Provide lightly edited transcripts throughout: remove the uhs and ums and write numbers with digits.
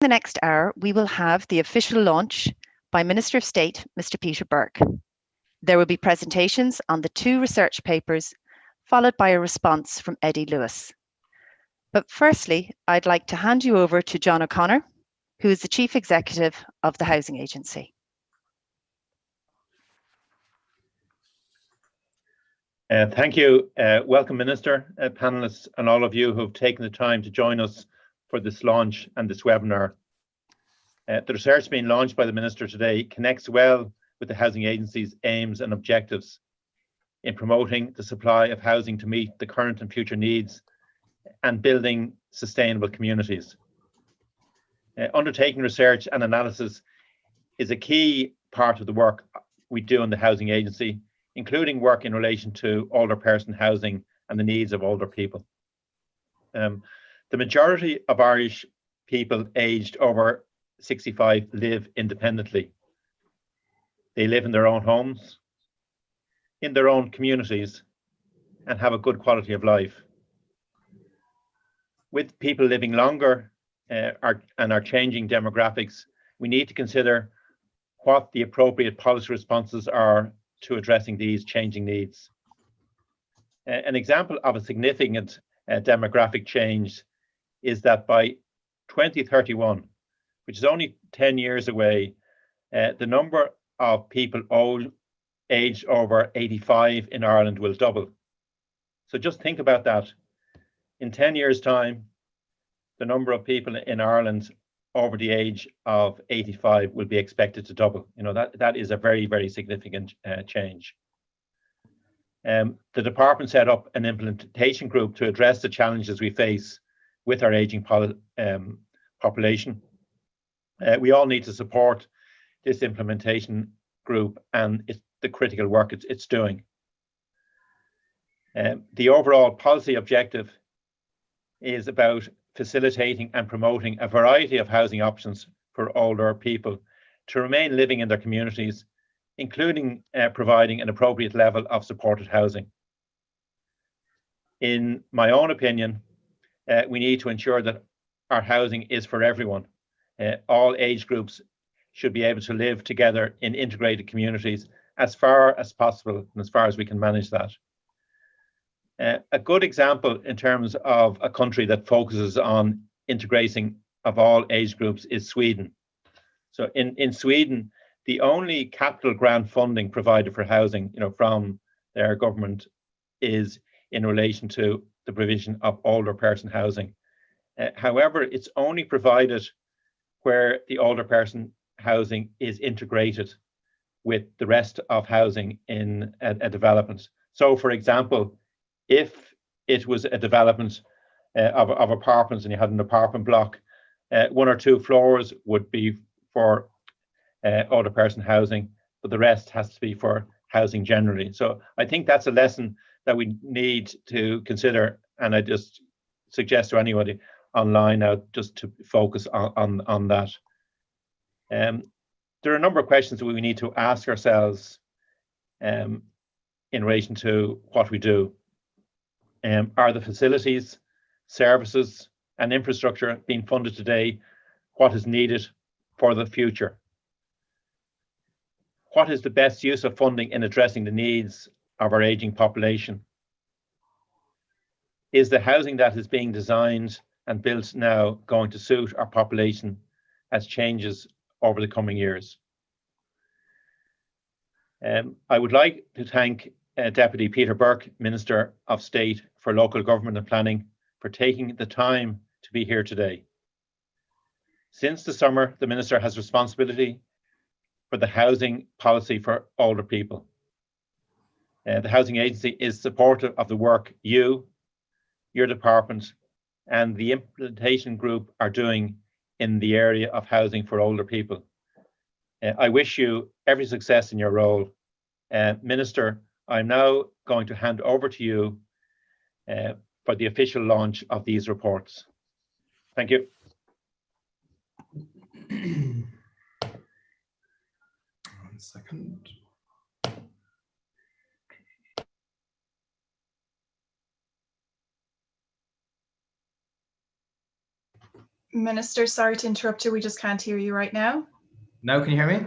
the next hour, we will have the official launch by Minister of State, Mr. Peter Burke. There will be presentations on the 2 research papers, followed by a response from Eddie Lewis. But firstly, I'd like to hand you over to John O'Connor, who is the Chief Executive of the Housing Agency. Thank you. Welcome, Minister, panellists, and all of you who have taken the time to join us for this launch and this webinar. The research being launched by the Minister today connects well with the Housing Agency's aims and objectives in promoting the supply of housing to meet the current and future needs and building sustainable communities. Undertaking research and analysis is a key part of the work we do in the Housing Agency, including work in relation to older person housing and the needs of older people. The majority of Irish people aged over 65 live independently. They live in their own homes, in their own communities, and have a good quality of life. With people living longer and our changing demographics, we need to consider what the appropriate policy responses are to addressing these changing needs. An example of a significant demographic change is that by 2031, which is only 10 years away, the number of people aged over 85 in Ireland will double. So just think about that. In 10 years' time, the number of people in Ireland over the age of 85 will be expected to double. You know, that is a very, very significant change. The department set up an implementation group to address the challenges we face with our aging population. We all need to support this implementation group and the critical work it's doing. The overall policy objective is about facilitating and promoting a variety of housing options for older people to remain living in their communities, including providing an appropriate level of supported housing. In my own opinion, we need to ensure that our housing is for everyone. All age groups should be able to live together in integrated communities as far as possible and as far as we can manage that. A good example in terms of a country that focuses on integrating of all age groups is Sweden. So in Sweden, the only capital grant funding provided for housing, from their government is in relation to the provision of older person housing. However, it's only provided where the older person housing is integrated with the rest of housing in a development. So, for example, if it was a development of apartments and you had an apartment block, 1 or 2 floors would be for older person housing, but the rest has to be for housing generally. So I think that's a lesson that we need to consider, and I just suggest to anybody online now just to focus on that. There are a number of questions that we need to ask ourselves in relation to what we do. Are the facilities, services, and infrastructure being funded today what is needed for the future? What is the best use of funding in addressing the needs of our aging population? Is the housing that is being designed and built now going to suit our population as changes over the coming years? I would like to thank Deputy Peter Burke, Minister of State for Local Government and Planning, for taking the time to be here today. Since the summer, the Minister has responsibility for the housing policy for older people. The Housing Agency is supportive of the work you, your department, and the implementation group are doing in the area of housing for older people. I wish you every success in your role. Minister, I'm now going to hand over to you for the official launch of these reports. Thank you. One second. Minister, sorry to interrupt you. We just can't hear you right now. Now can you hear me?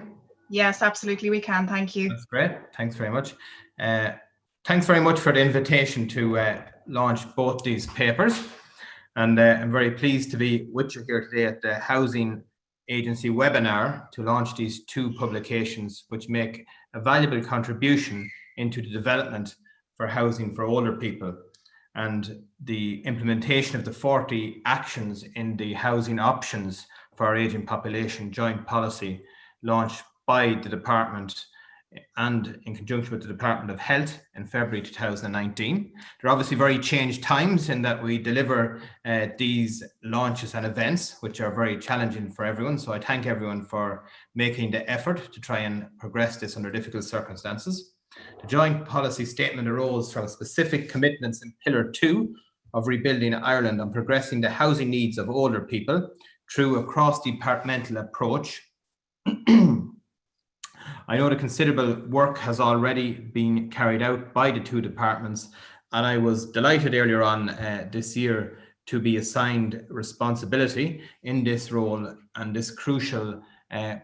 Yes, absolutely, we can. Thank you. That's great. Thanks very much. Thanks very much for the invitation to launch both these papers. And I'm very pleased to be with you here today at the Housing Agency webinar to launch these two publications, which make a valuable contribution into the development for housing for older people and the implementation of the 40 actions in the housing options for our ageing population joint policy launched by the department and in conjunction with the Department of Health in February 2019. They're obviously very changed times in that we deliver these launches and events, which are very challenging for everyone. So I thank everyone for making the effort to try and progress this under difficult circumstances. The joint policy statement arose from specific commitments in Pillar 2 of Rebuilding Ireland on progressing the housing needs of older people through a cross-departmental approach. I know the considerable work has already been carried out by the two departments, and I was delighted earlier on this year to be assigned responsibility in this role and this crucial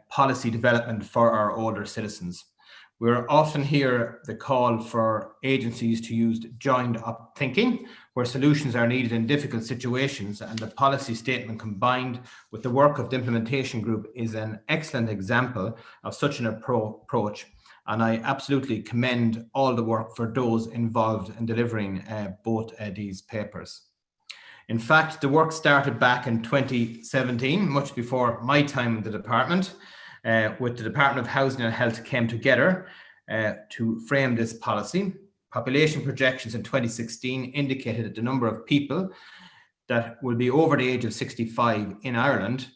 policy development for our older citizens. We're often hear the call for agencies to use joined up thinking, where solutions are needed in difficult situations, and the policy statement combined with the work of the implementation group is an excellent example of such an approach. And I absolutely commend all the work for those involved in delivering both these papers. In fact, the work started back in 2017, much before my time in the department, with the Department of Housing and Health came together to frame this policy. Population projections in 2016 indicated that the number of people that will be over the age of 65 in Ireland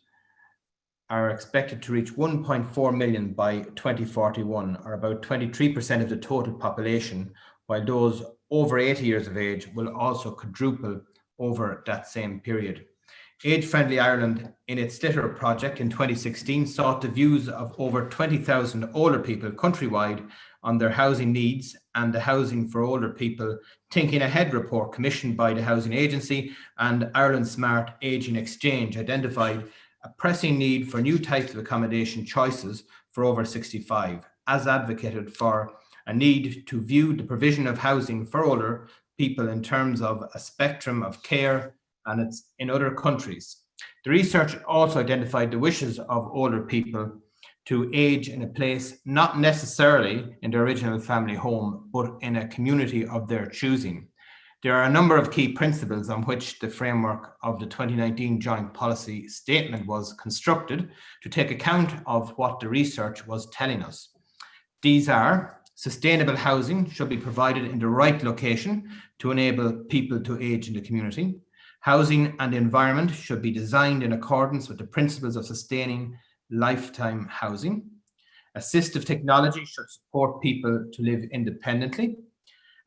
are expected to reach 1.4 million by 2041, or about 23% of the total population, while those over 80 years of age will also quadruple over that same period. Age Friendly Ireland, in its Litter project in 2016, sought the views of over 20,000 older people countrywide on their housing needs, and the Housing for Older People Thinking Ahead report commissioned by the Housing Agency and Ireland Smart Ageing Exchange identified a pressing need for new types of accommodation choices for over 65, as advocated for a need to view the provision of housing for older people in terms of a spectrum of care and it's in other countries. The research also identified the wishes of older people to age in a place not necessarily in their original family home, but in a community of their choosing. There are a number of key principles on which the framework of the 2019 Joint Policy Statement was constructed to take account of what the research was telling us. These are: sustainable housing should be provided in the right location to enable people to age in the community. Housing and the environment should be designed in accordance with the principles of sustaining lifetime housing. Assistive technology should support people to live independently.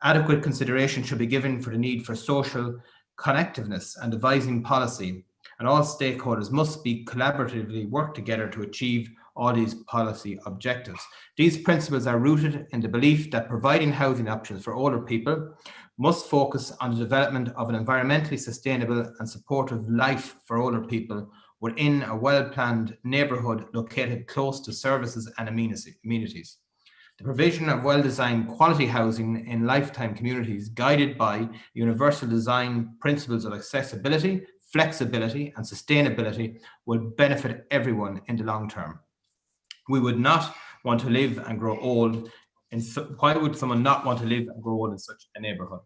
Adequate consideration should be given for the need for social connectiveness and devising policy, and all stakeholders must be collaboratively work together to achieve all these policy objectives. These principles are rooted in the belief that providing housing options for older people must focus on the development of an environmentally sustainable and supportive life for older people within a well-planned neighbourhood located close to services and amenities. The provision of well-designed quality housing in lifetime communities guided by universal design principles of accessibility, flexibility and sustainability will benefit everyone in the long term. We would not want to live and grow old. Why would someone not want to live and grow old in such a neighbourhood?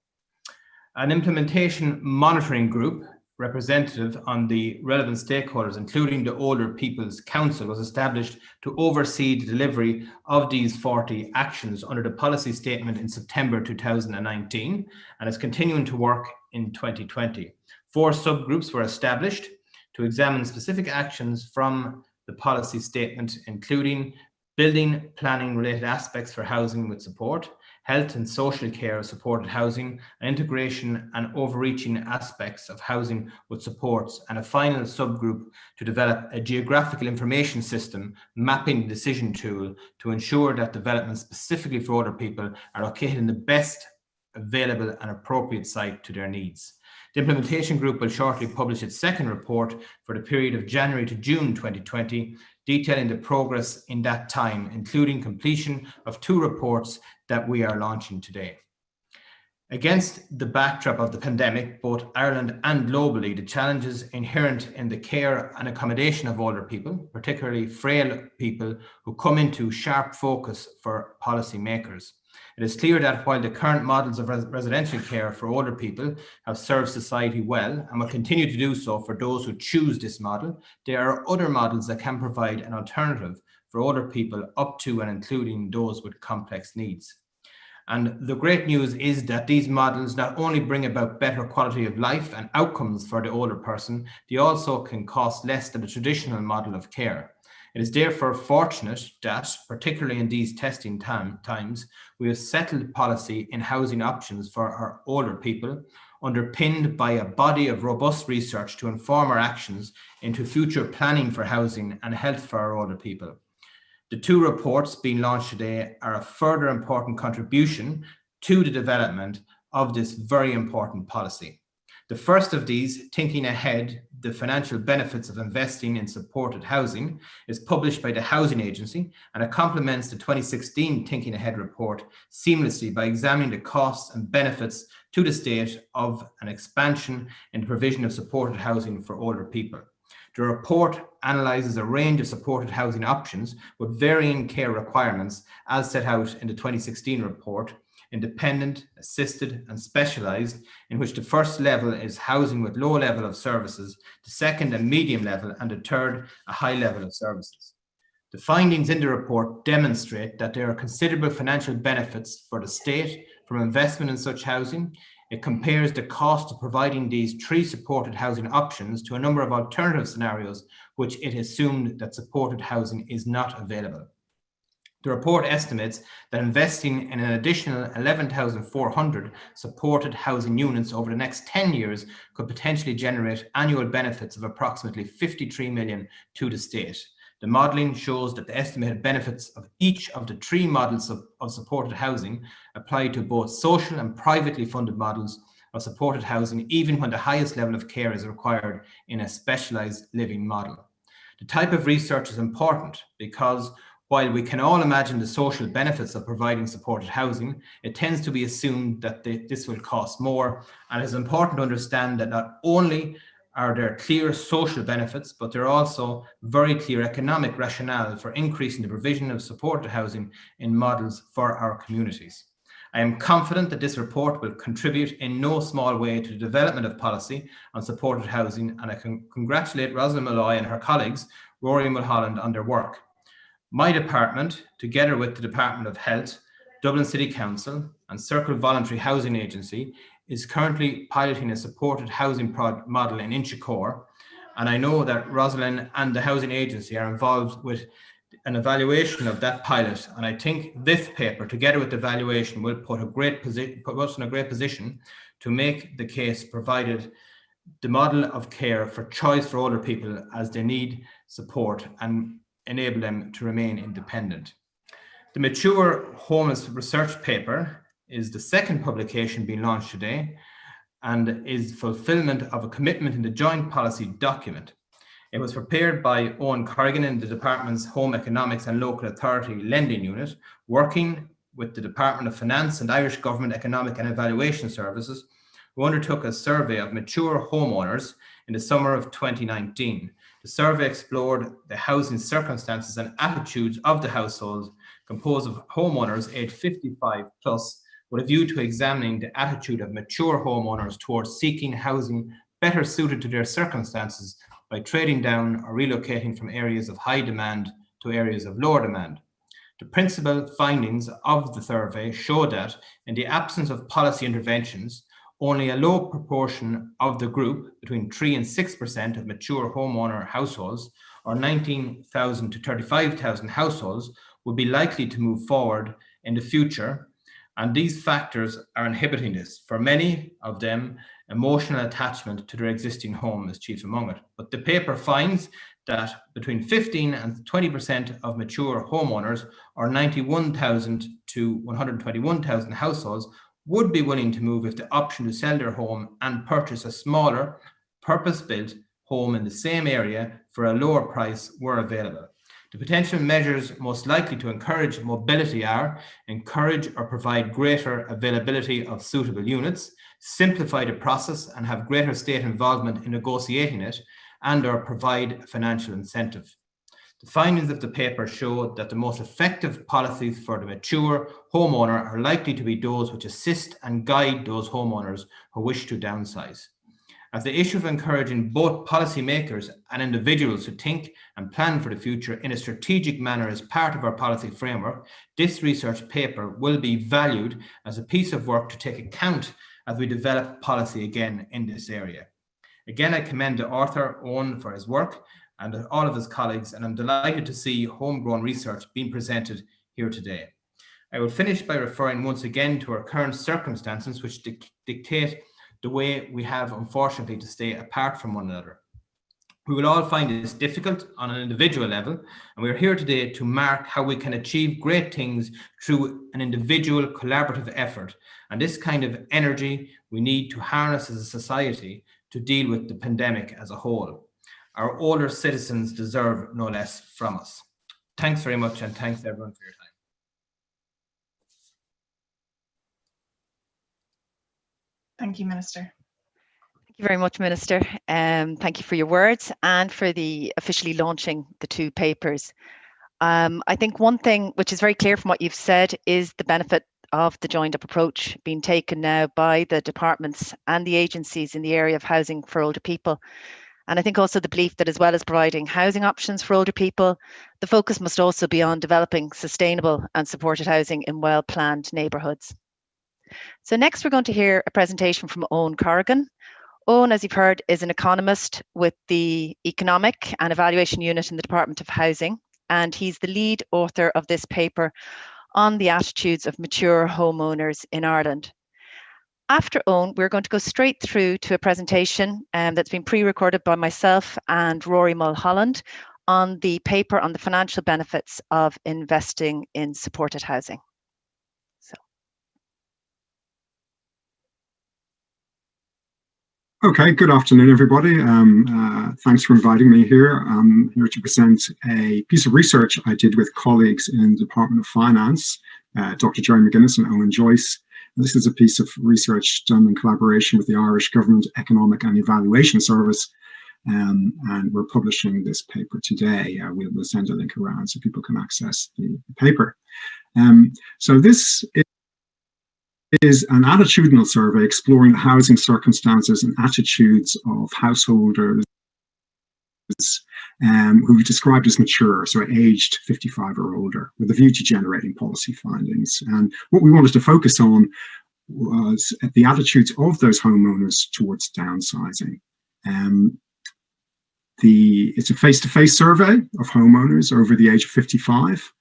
An implementation monitoring group representative on the relevant stakeholders, including the Older People's Council, was established to oversee the delivery of these 40 actions under the policy statement in September 2019 and is continuing to work in 2020. 4 subgroups were established to examine specific actions from the policy statement, including building planning related aspects for housing with support, health and social care supported housing, and integration and overreaching aspects of housing with supports, and a final subgroup to develop a geographical information system mapping decision tool to ensure that developments specifically for older people are located in the best available and appropriate site to their needs. The implementation group will shortly publish its second report for the period of January to June 2020, detailing the progress in that time, including completion of 2 reports that we are launching today. Against the backdrop of the pandemic, both Ireland and globally, the challenges inherent in the care and accommodation of older people, particularly frail people, who come into sharp focus for policymakers. It is clear that while the current models of residential care for older people have served society well and will continue to do so for those who choose this model, there are other models that can provide an alternative for older people up to and including those with complex needs. And the great news is that these models not only bring about better quality of life and outcomes for the older person, they also can cost less than the traditional model of care. It is therefore fortunate that, particularly in these testing times, we have settled policy in housing options for our older people, underpinned by a body of robust research to inform our actions into future planning for housing and health for our older people. The 2 reports being launched today are a further important contribution to the development of this very important policy. The first of these, Thinking Ahead, the Financial Benefits of Investing in Supported Housing, is published by the Housing Agency, and it complements the 2016 Thinking Ahead report seamlessly by examining the costs and benefits to the state of an expansion in the provision of supported housing for older people. The report analyses a range of supported housing options with varying care requirements as set out in the 2016 report: independent, assisted and specialised, in which the first level is housing with low level of services, the second a medium level, and the third a high level of services. The findings in the report demonstrate that there are considerable financial benefits for the state from investment in such housing. It compares the cost of providing these 3 supported housing options to a number of alternative scenarios which it assumed that supported housing is not available. The report estimates that investing in an additional 11,400 supported housing units over the next 10 years could potentially generate annual benefits of approximately 53 million to the state. The modelling shows that the estimated benefits of each of the 3 models of supported housing apply to both social and privately funded models of supported housing, even when the highest level of care is required in a specialised living model. The type of research is important because while we can all imagine the social benefits of providing supported housing, it tends to be assumed that this will cost more, and it is important to understand that not only are there clear social benefits, but there are also very clear economic rationale for increasing the provision of supported housing in models for our communities. I am confident that this report will contribute in no small way to the development of policy on supported housing, and I can congratulate Rosalind Malloy and her colleagues, Rory Mulholland, on their work. My department, together with the Department of Health, Dublin City Council and Circle Voluntary Housing Agency, is currently piloting a supported housing model in Inchicore, and I know that Rosalind and the Housing Agency are involved with an evaluation of that pilot, and I think this paper, together with the evaluation, will put us in a great position to make the case, provided the model of care for choice for older people as they need support and enable them to remain independent. The Mature Homeless research paper is the second publication being launched today and is fulfillment of a commitment in the joint policy document. It was prepared by Owen Corrigan in the department's Home Economics and Local Authority Lending Unit, working with the Department of Finance and Irish Government Economic and Evaluation Services, who undertook a survey of mature homeowners in the summer of 2019. The survey explored the housing circumstances and attitudes of the households composed of homeowners aged 55 plus, with a view to examining the attitude of mature homeowners towards seeking housing better suited to their circumstances by trading down or relocating from areas of high demand to areas of lower demand. The principal findings of the survey show that in the absence of policy interventions, only a low proportion of the group, between 3 and 6% of mature homeowner households, or 19,000 to 35,000 households, would be likely to move forward in the future. And these factors are inhibiting this. For many of them, emotional attachment to their existing home is chief among it. But the paper finds that between 15 and 20% of mature homeowners, or 91,000 to 121,000 households, would be willing to move if the option to sell their home and purchase a smaller, purpose-built home in the same area for a lower price were available. The potential measures most likely to encourage mobility are encourage or provide greater availability of suitable units, simplify the process and have greater state involvement in negotiating it, and or provide financial incentive. The findings of the paper show that the most effective policies for the mature homeowner are likely to be those which assist and guide those homeowners who wish to downsize. As the issue of encouraging both policymakers and individuals to think and plan for the future in a strategic manner is part of our policy framework, this research paper will be valued as a piece of work to take account as we develop policy again in this area. Again, I commend the author, Owen, for his work and all of his colleagues, and I'm delighted to see homegrown research being presented here today. I will finish by referring once again to our current circumstances, which dictate the way we have, unfortunately, to stay apart from one another. We will all find this difficult on an individual level, and we are here today to mark how we can achieve great things through an individual collaborative effort. And this kind of energy we need to harness as a society to deal with the pandemic as a whole. Our older citizens deserve no less from us. Thanks very much, and thanks everyone for your time. Thank you, Minister. Thank you very much, Minister. Thank you for your words and for the officially launching the two papers. I think one thing which is very clear from what you've said is the benefit of the joined up approach being taken now by the departments and the agencies in the area of housing for older people. And I think also the belief that as well as providing housing options for older people, the focus must also be on developing sustainable and supported housing in well-planned neighbourhoods. So next we're going to hear a presentation from Owen Corrigan. Owen, as you've heard, is an economist with the Economic and Evaluation Unit in the Department of Housing, and he's the lead author of this paper on the attitudes of mature homeowners in Ireland. After Owen, we're going to go straight through to a presentation that's been pre-recorded by myself and Rory Mulholland on the paper on the financial benefits of investing in supported housing. Okay, good afternoon, everybody. Thanks for inviting me here. I'm here to present a piece of research I did with colleagues in the Department of Finance, Dr. Jerry McGuinness and Owen Joyce. This is a piece of research done in collaboration with the Irish Government Economic and Evaluation Service, and we're publishing this paper today. We'll send a link around so people can access the paper. So this is an attitudinal survey exploring the housing circumstances and attitudes of householders who we described as mature, so aged 55 or older, with a view to generating policy findings. And what we wanted to focus on was the attitudes of those homeowners towards downsizing. It's a face-to-face survey of homeowners over the age of 55.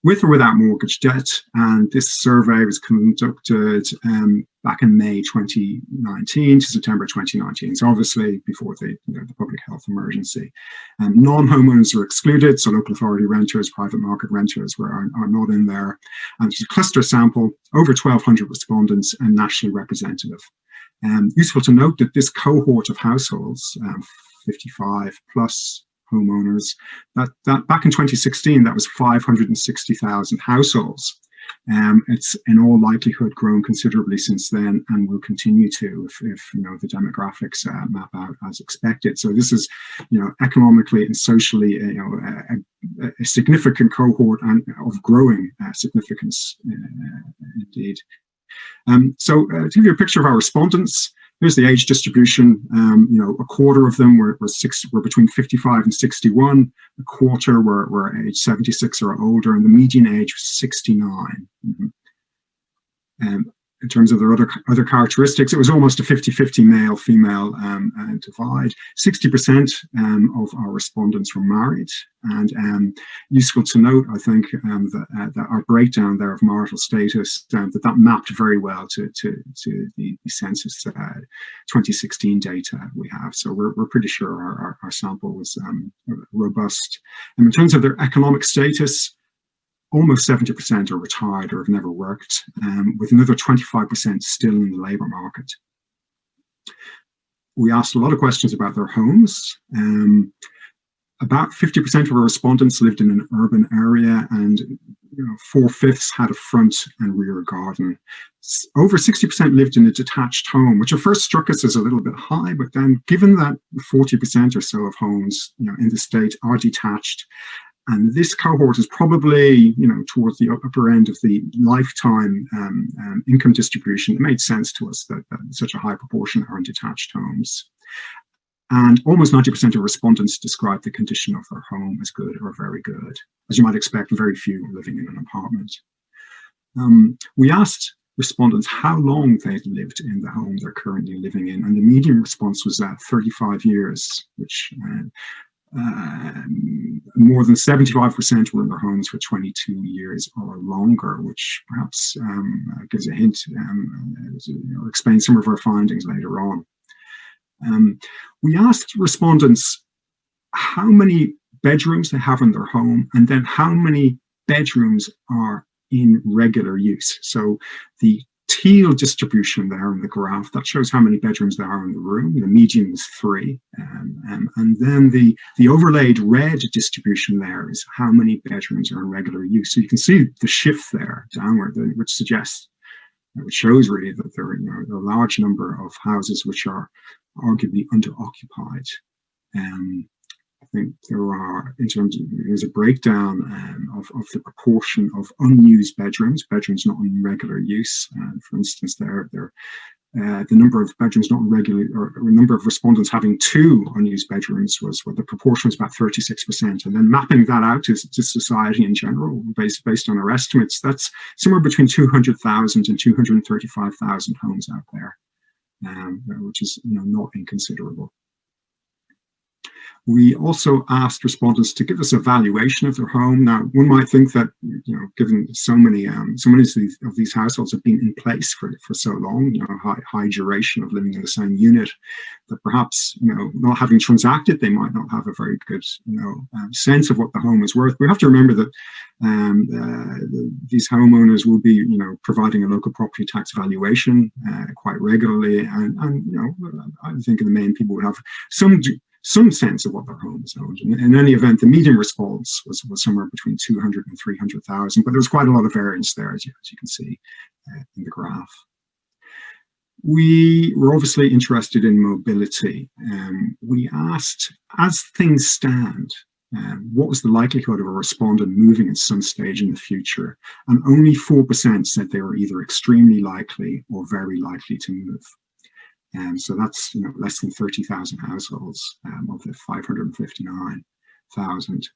With or without mortgage debt, and this survey was conducted back in May 2019 to September 2019, so obviously before the public health emergency. Non-homeowners are excluded, so local authority renters, private market renters are not in there. And it's a cluster sample, over 1,200 respondents and nationally representative. Useful to note that this cohort of households, 55 plus homeowners, that back in 2016, that was 560,000 households. It's in all likelihood grown considerably since then, and will continue to if the demographics map out as expected. So this is, economically and socially, a significant cohort and of growing significance indeed. So to give you a picture of our respondents, here's the age distribution. A quarter of them were between 55 and 61. A quarter were age 76 or older, and the median age was 69. In terms of their other characteristics, it was almost a 50-50 male-female divide. 60% of our respondents were married, and useful to note, I think, that our breakdown there of marital status, that mapped very well to the census 2016 data we have. So we're pretty sure our sample was robust. And in terms of their economic status, almost 70% are retired or have never worked, with another 25% still in the labour market. We asked a lot of questions about their homes. About 50% of our respondents lived in an urban area, and 4/5 had a front and rear garden. Over 60% lived in a detached home, which at first struck us as a little bit high, but then given that 40% or so of homes in the state are detached, and this cohort is probably towards the upper end of the lifetime income distribution, it made sense to us that such a high proportion are in detached homes. And almost 90% of respondents described the condition of their home as good or very good. As you might expect, very few were living in an apartment. We asked respondents how long they'd lived in the home they're currently living in, and the median response was 35 years, which more than 75% were in their homes for 22 years or longer, which perhaps gives a hint, explains some of our findings later on. We asked respondents how many bedrooms they have in their home, and then how many bedrooms are in regular use. So the teal distribution there in the graph, that shows how many bedrooms there are in the room. The median was 3. And then the overlaid red distribution there is how many bedrooms are in regular use. So you can see the shift there downward, which suggests, which shows really that there are a large number of houses which are arguably underoccupied. I think there's a breakdown of the proportion of unused bedrooms not in regular use. For instance, the number of bedrooms not in regular, or the number of respondents having 2 unused bedrooms the proportion was about 36%. And then mapping that out to society in general, based on our estimates, that's somewhere between 200,000 and 235,000 homes out there, which is not inconsiderable. We also asked respondents to give us a valuation of their home. Now, one might think that, given so many of these households have been in place for so long, high duration of living in the same unit, that perhaps, not having transacted, they might not have a very good, sense of what the home is worth. We have to remember that these homeowners will be, providing a local property tax valuation quite regularly, and I think in the main people would have some sense of what their home is owned. In any event, the median response was somewhere between 200 and 300,000, but there was quite a lot of variance there, as you can see in the graph. We were obviously interested in mobility. We asked, as things stand, what was the likelihood of a respondent moving at some stage in the future? And only 4% said they were either extremely likely or very likely to move. So that's less than 30,000 households of the 559,000.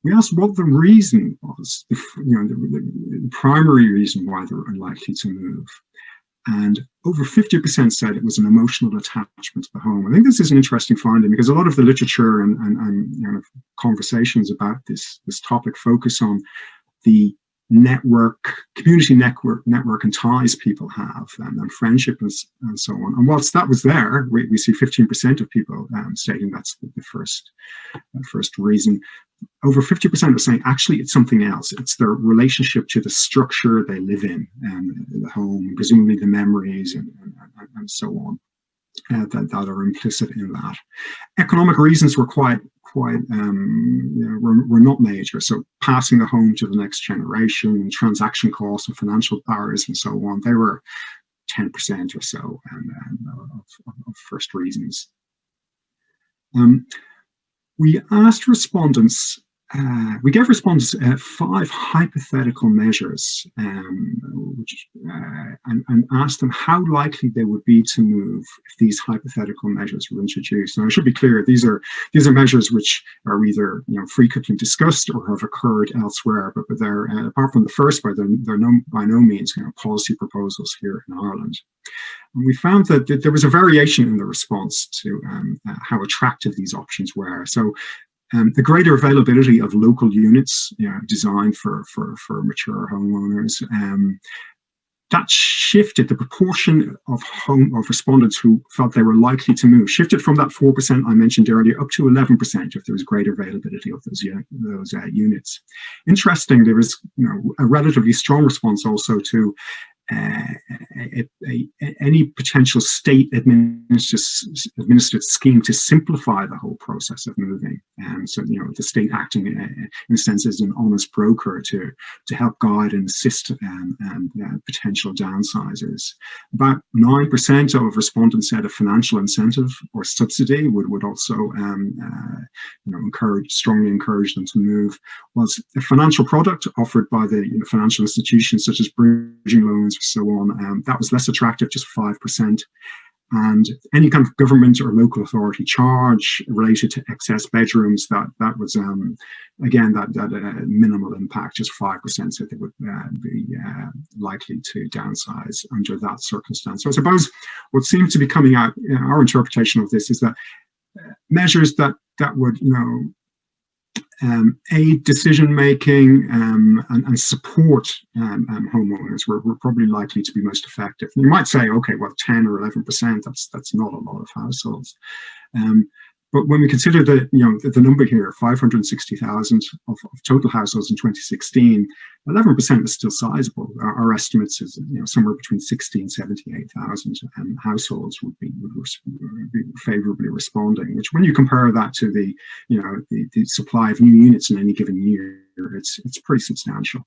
We asked what the reason was, the primary reason why they were unlikely to move. And over 50% said it was an emotional attachment to the home. I think this is an interesting finding, because a lot of the literature and conversations about this topic focus on the community network and ties people have, and friendship and so on. And whilst that was there, we see 15% of people stating that's the first reason. Over 50% are saying actually it's something else. It's their relationship to the structure they live in, the home, presumably the memories and so on, that are implicit in that. Economic reasons were were not major. So passing the home to the next generation, transaction costs and financial barriers and so on, they were 10% or so of first reasons. We asked respondents, we gave respondents 5 hypothetical measures, and asked them how likely they would be to move if these hypothetical measures were introduced. Now, I should be clear; these are measures which are either frequently discussed or have occurred elsewhere, but they're apart from the first part, they're by no means policy proposals here in Ireland. And we found that there was a variation in the response to how attractive these options were. So the greater availability of local units designed for mature homeowners, that shifted the proportion of respondents who felt they were likely to move, shifted from that 4% I mentioned earlier up to 11% if there was greater availability of those units. Interesting, there was a relatively strong response also to any potential state administered scheme to simplify the whole process of moving. So, the state acting in a sense as an honest broker to help guide and assist potential downsizers. About 9% of respondents said a financial incentive or subsidy would also strongly encourage them to move. Whilst a financial product offered by the financial institutions such as bridging loans, so on, that was less attractive, just 5%. And any kind of government or local authority charge related to excess bedrooms, that was again that minimal impact, just 5%, so they would be likely to downsize under that circumstance. So I suppose what seems to be coming out, our interpretation of this is that measures that would aid decision making and support homeowners were probably likely to be most effective. You might say, okay, well, 10 or 11%, that's not a lot of households. But when we consider the number here, 560,000 of total households in 2016, 11% is still sizable. Our estimates is somewhere between 60 and 78,000 households would be favorably responding. Which, when you compare that to the supply of new units in any given year, it's pretty substantial.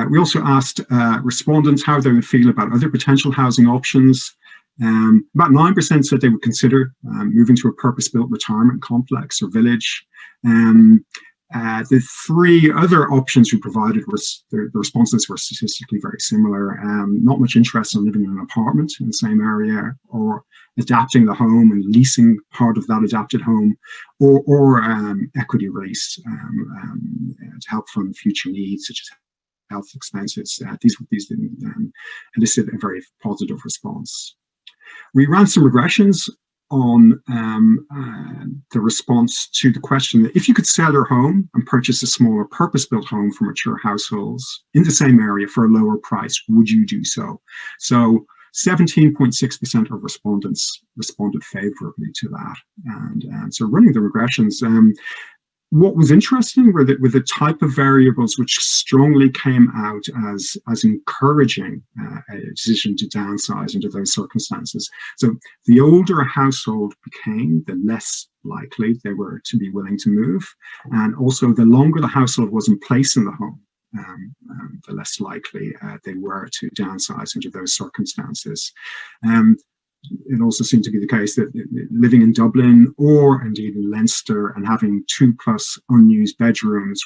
We also asked respondents how they would feel about other potential housing options. About 9% said they would consider moving to a purpose-built retirement complex or village. The three other options we provided the responses were statistically very similar. Not much interest in living in an apartment in the same area, or adapting the home and leasing part of that adapted home, or equity release to help fund future needs such as health expenses. These elicit a very positive response. We ran some regressions on the response to the question that if you could sell your home and purchase a smaller purpose-built home for mature households in the same area for a lower price, would you do so? So 17.6% of respondents responded favorably to that. And so running the regressions, what was interesting were the type of variables which strongly came out as encouraging a decision to downsize under those circumstances. So the older a household became, the less likely they were to be willing to move. And also the longer the household was in place in the home, the less likely they were to downsize under those circumstances. It also seemed to be the case that living in Dublin or indeed in Leinster and having 2+ unused bedrooms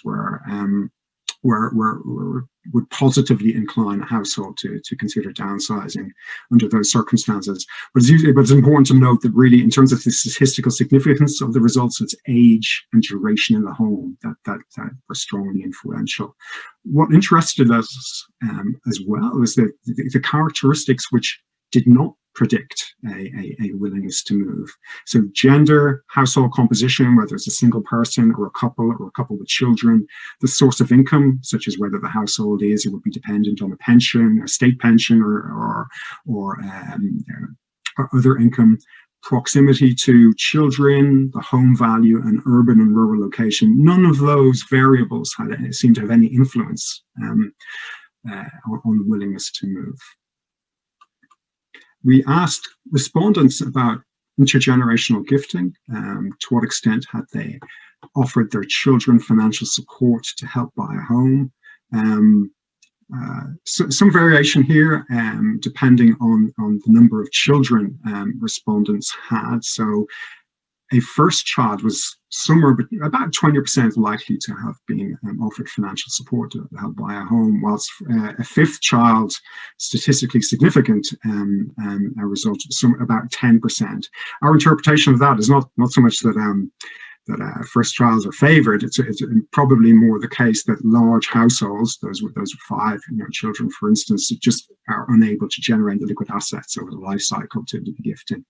would positively incline a household to consider downsizing under those circumstances. But it's important to note that really, in terms of the statistical significance of the results, it's age and duration in the home that were strongly influential. What interested us as well was the characteristics which did not predict a willingness to move. So gender, household composition, whether it's a single person or a couple with children, the source of income, such as whether the household is or would be dependent on a pension, a state pension, or other income, proximity to children, the home value, and urban and rural location. None of those variables seemed to have any influence on willingness to move. We asked respondents about intergenerational gifting. To what extent had they offered their children financial support to help buy a home? So some variation here, depending on the number of children respondents had. So a first child was somewhere about 20% likely to have been offered financial support to help buy a home, whilst a fifth child, statistically significant, a result of about 10%. Our interpretation of that is not so much that first childs are favoured. It's probably more the case that large households, those with 5 children, for instance, just are unable to generate the liquid assets over the life cycle to be gifted.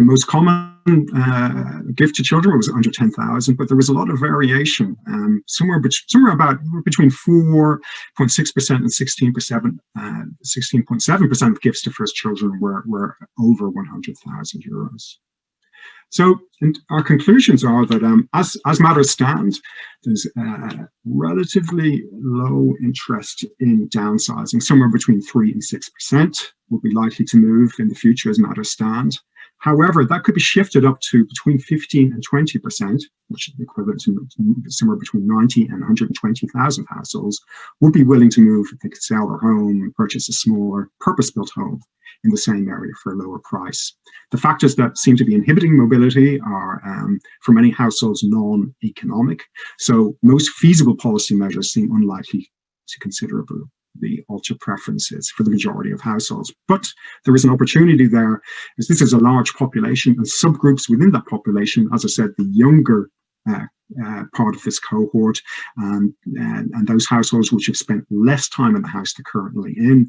The most common gift to children was under 10,000, but there was a lot of variation. Somewhere about between 4.6% and 16.7% of gifts to first children were over 100,000 euros. So, and our conclusions are that as matters stand, there's relatively low interest in downsizing. Somewhere between 3 and 6% will be likely to move in the future as matters stand. However, that could be shifted up to between 15 and 20%, which is equivalent to somewhere between 90 and 120,000 households, would be willing to move if they could sell their home and purchase a smaller purpose-built home in the same area for a lower price. The factors that seem to be inhibiting mobility are, for many households, non-economic. So most feasible policy measures seem unlikely to considerably alter preferences for the majority of households. But there is an opportunity there, as this is a large population and subgroups within that population, as I said, the younger part of this cohort and those households which have spent less time in the house they're currently in,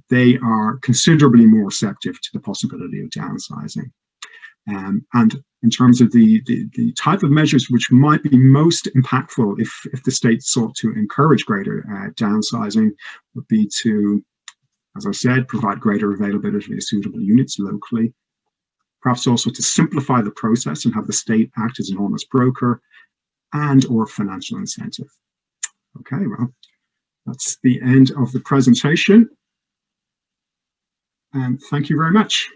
they are considerably more receptive to the possibility of downsizing. And in terms of the type of measures which might be most impactful if the state sought to encourage greater downsizing would be to, as I said, provide greater availability of suitable units locally, perhaps also to simplify the process and have the state act as an honest broker and or financial incentive. Okay, well, that's the end of the presentation. And thank you very much.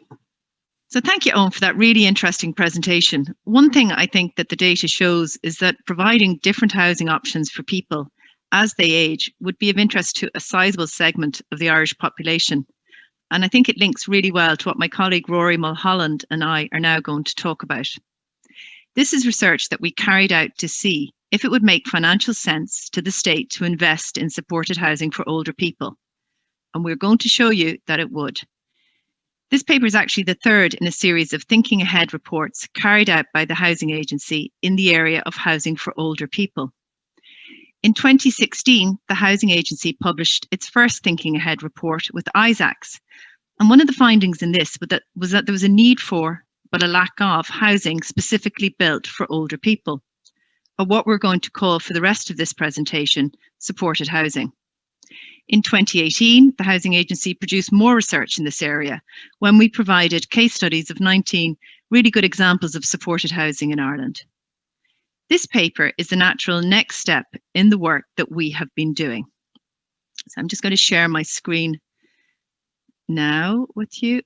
So thank you, Owen, for that really interesting presentation. One thing I think that the data shows is that providing different housing options for people as they age would be of interest to a sizable segment of the Irish population. And I think it links really well to what my colleague Rory Mulholland and I are now going to talk about. This is research that we carried out to see if it would make financial sense to the state to invest in supported housing for older people. And we're going to show you that it would. This paper is actually the third in a series of thinking ahead reports carried out by the Housing Agency in the area of housing for older people. In 2016, the Housing Agency published its first thinking ahead report with ISACs. And one of the findings in this was that there was a need for, but a lack of, housing specifically built for older people, or what we're going to call for the rest of this presentation, supported housing. In 2018, the Housing Agency produced more research in this area when we provided case studies of 19 really good examples of supported housing in Ireland. This paper is the natural next step in the work that we have been doing. So I'm just going to share my screen now with you.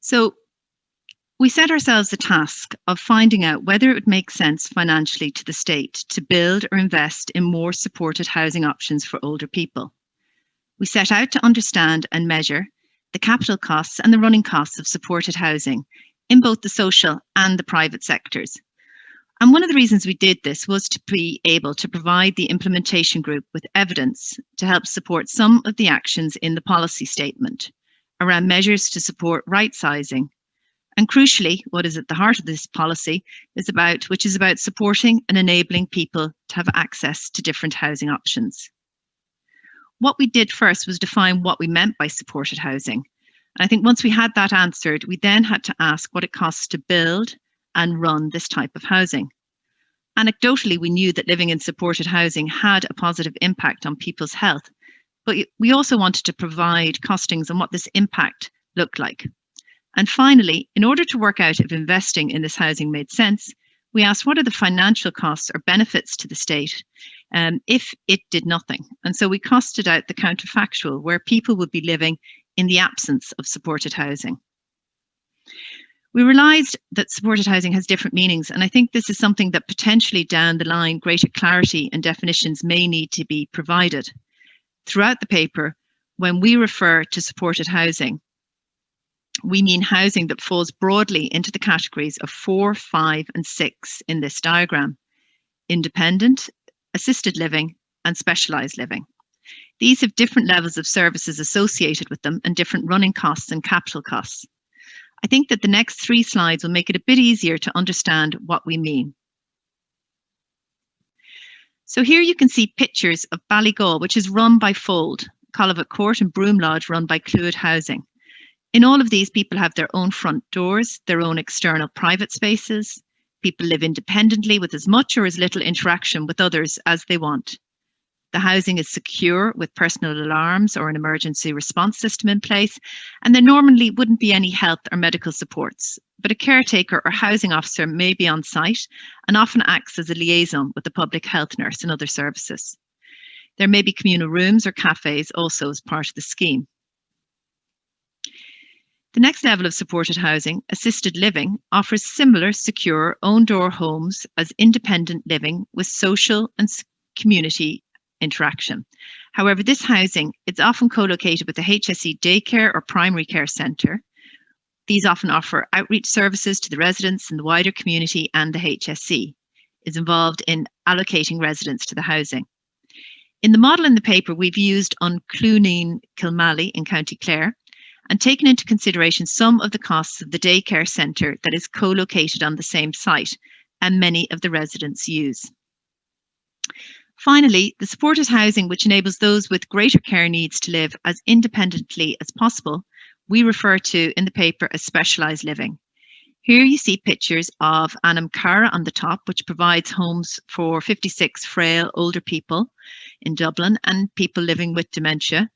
So we set ourselves the task of finding out whether it would make sense financially to the state to build or invest in more supported housing options for older people. We set out to understand and measure the capital costs and the running costs of supported housing in both the social and the private sectors. And one of the reasons we did this was to be able to provide the implementation group with evidence to help support some of the actions in the policy statement around measures to support right sizing. And crucially, what is at the heart of this policy is about supporting and enabling people to have access to different housing options. What we did first was define what we meant by supported housing. And I think once we had that answered, we then had to ask what it costs to build and run this type of housing. Anecdotally, we knew that living in supported housing had a positive impact on people's health, but we also wanted to provide costings on what this impact looked like. And finally, in order to work out if investing in this housing made sense, we asked what are the financial costs or benefits to the state if it did nothing. And so we costed out the counterfactual, where people would be living in the absence of supported housing. We realised that supported housing has different meanings, and I think this is something that potentially down the line greater clarity and definitions may need to be provided. Throughout the paper, when we refer to supported housing, we mean housing that falls broadly into the categories of 4, 5, and 6 in this diagram: independent, assisted living, and specialised living. These have different levels of services associated with them and different running costs and capital costs. I think that the next 3 slides will make it a bit easier to understand what we mean. So here you can see pictures of Ballygall, which is run by Fold, Collivat Court and Broom Lodge run by Clwyd Housing. In all of these, people have their own front doors, their own external private spaces. People live independently with as much or as little interaction with others as they want. The housing is secure with personal alarms or an emergency response system in place, and there normally wouldn't be any health or medical supports, but a caretaker or housing officer may be on site and often acts as a liaison with the public health nurse and other services. There may be communal rooms or cafes also as part of the scheme. The next level of supported housing, assisted living, offers similar secure own-door homes as independent living with social and community interaction. However, this housing is often co-located with a HSE daycare or primary care centre. These often offer outreach services to the residents and the wider community, and the HSE is involved in allocating residents to the housing. In the model in the paper, we've used Unclooneen Kilmally in County Clare and taken into consideration some of the costs of the daycare centre that is co-located on the same site and many of the residents use. Finally, the supported housing, which enables those with greater care needs to live as independently as possible, we refer to in the paper as specialised living. Here you see pictures of Anam Cara on the top, which provides homes for 56 frail older people in Dublin and people living with dementia,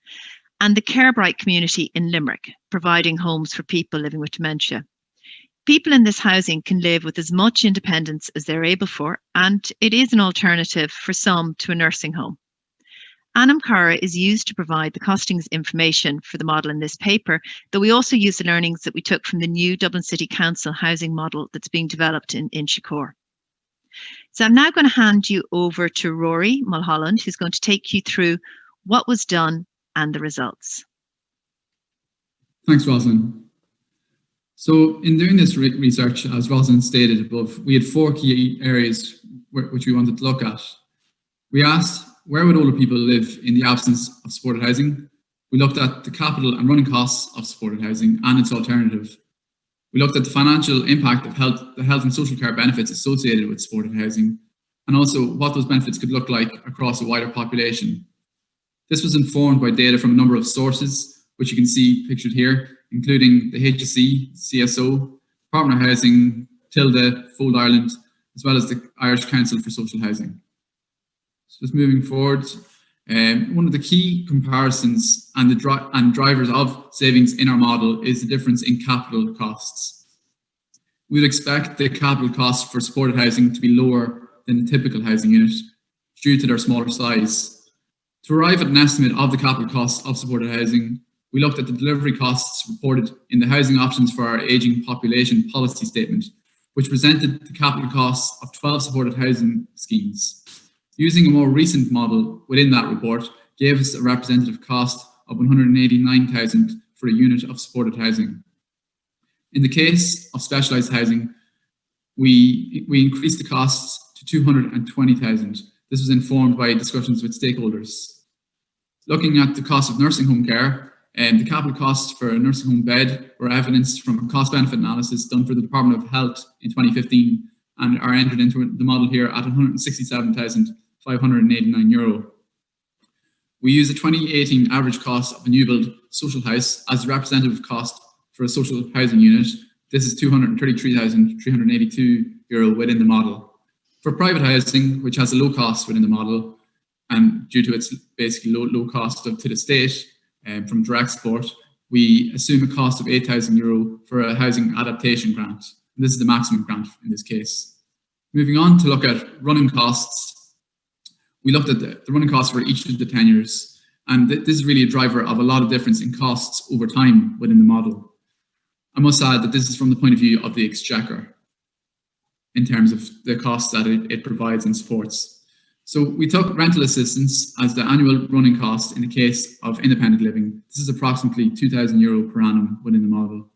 and the Carebright community in Limerick, providing homes for people living with dementia. People in this housing can live with as much independence as they're able for, and it is an alternative for some to a nursing home. Anam Cara is used to provide the costings information for the model in this paper, though we also use the learnings that we took from the new Dublin City Council housing model that's being developed in Inchicore. So I'm now going to hand you over to Rory Mulholland, who's going to take you through what was done and the results. Thanks, Rosalind. So in doing this research, as Rosalind stated above, we had 4 key areas which we wanted to look at. We asked, where would older people live in the absence of supported housing? We looked at the capital and running costs of supported housing and its alternative. We looked at the financial impact of the health and social care benefits associated with supported housing, and also what those benefits could look like across a wider population. This was informed by data from a number of sources, which you can see pictured here, including the HSE, CSO, Department of Housing, Tilda, Fold Ireland, as well as the Irish Council for Social Housing. So just moving forward, one of the key comparisons and drivers of savings in our model is the difference in capital costs. We would expect the capital costs for supported housing to be lower than the typical housing unit due to their smaller size. To arrive at an estimate of the capital costs of supported housing, we looked at the delivery costs reported in the Housing Options for Our Ageing Population policy statement, which presented the capital costs of 12 supported housing schemes. Using a more recent model within that report gave us a representative cost of 189,000 for a unit of supported housing. In the case of specialised housing, we increased the costs to 220,000. This was informed by discussions with stakeholders. Looking at the cost of nursing home care, the capital costs for a nursing home bed were evidenced from a cost-benefit analysis done for the Department of Health in 2015 and are entered into the model here at €167,589. We use a 2018 average cost of a new build social house as the representative cost for a social housing unit. This is €233,382 within the model. For private housing, which has a low cost within the model, and due to its basically low cost to the state from direct support, we assume a cost of €8,000 for a housing adaptation grant. And this is the maximum grant in this case. Moving on to look at running costs, we looked at the running costs for each of the tenures, and this is really a driver of a lot of difference in costs over time within the model. I must add that this is from the point of view of the exchequer in terms of the costs that it provides and supports. So we took rental assistance as the annual running cost in the case of independent living. This is approximately €2,000 per annum within the model.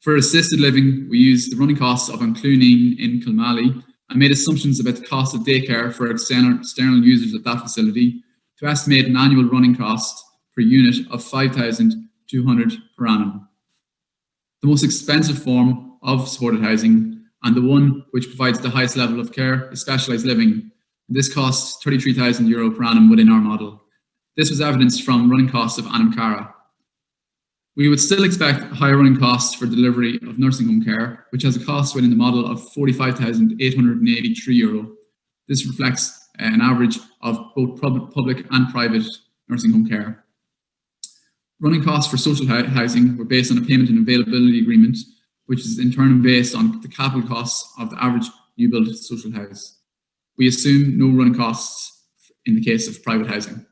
For assisted living, we used the running costs of Unclooneen in Kilmally and made assumptions about the cost of daycare for external users of that facility to estimate an annual running cost per unit of €5,200 per annum. The most expensive form of supported housing and the one which provides the highest level of care is specialised living, This costs €33,000 per annum within our model. This was evidenced from running costs of Anam Cara. We would still expect higher running costs for delivery of nursing home care, which has a cost within the model of €45,883. This reflects an average of both public and private nursing home care. Running costs for social housing were based on a payment and availability agreement, which is in turn based on the capital costs of the average new build social house. We assume no running costs in the case of private housing.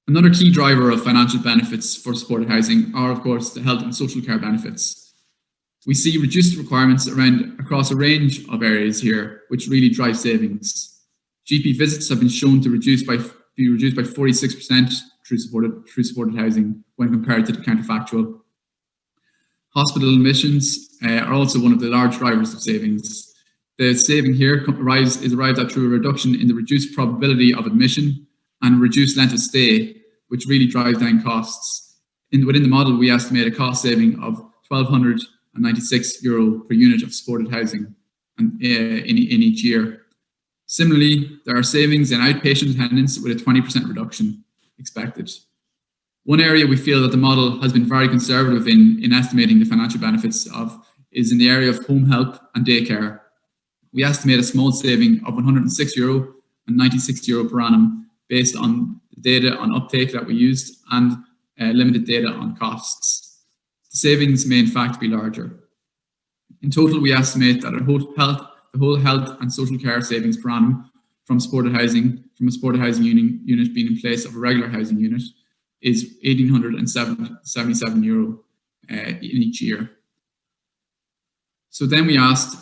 Another key driver of financial benefits for supported housing are, of course, the health and social care benefits. We see reduced requirements across a range of areas here, which really drive savings. GP visits have been shown to be reduced by 46% through supported housing when compared to the counterfactual. Hospital admissions are also one of the large drivers of savings. The saving here is arrived at through a reduction in the reduced probability of admission and reduced length of stay, which really drives down costs. Within the model, we estimate a cost saving of €1,296 per unit of supported housing in each year. Similarly, there are savings in outpatient attendance with a 20% reduction expected. One area we feel that the model has been very conservative in estimating the financial benefits of is in the area of home help and daycare. We estimate a small saving of €106 and €96 per annum based on the data on uptake that we used and limited data on costs. The savings may in fact be larger. In total, we estimate that the whole health and social care savings per annum from a supported housing unit being in place of a regular housing unit is €1,877 in each year. So then we asked,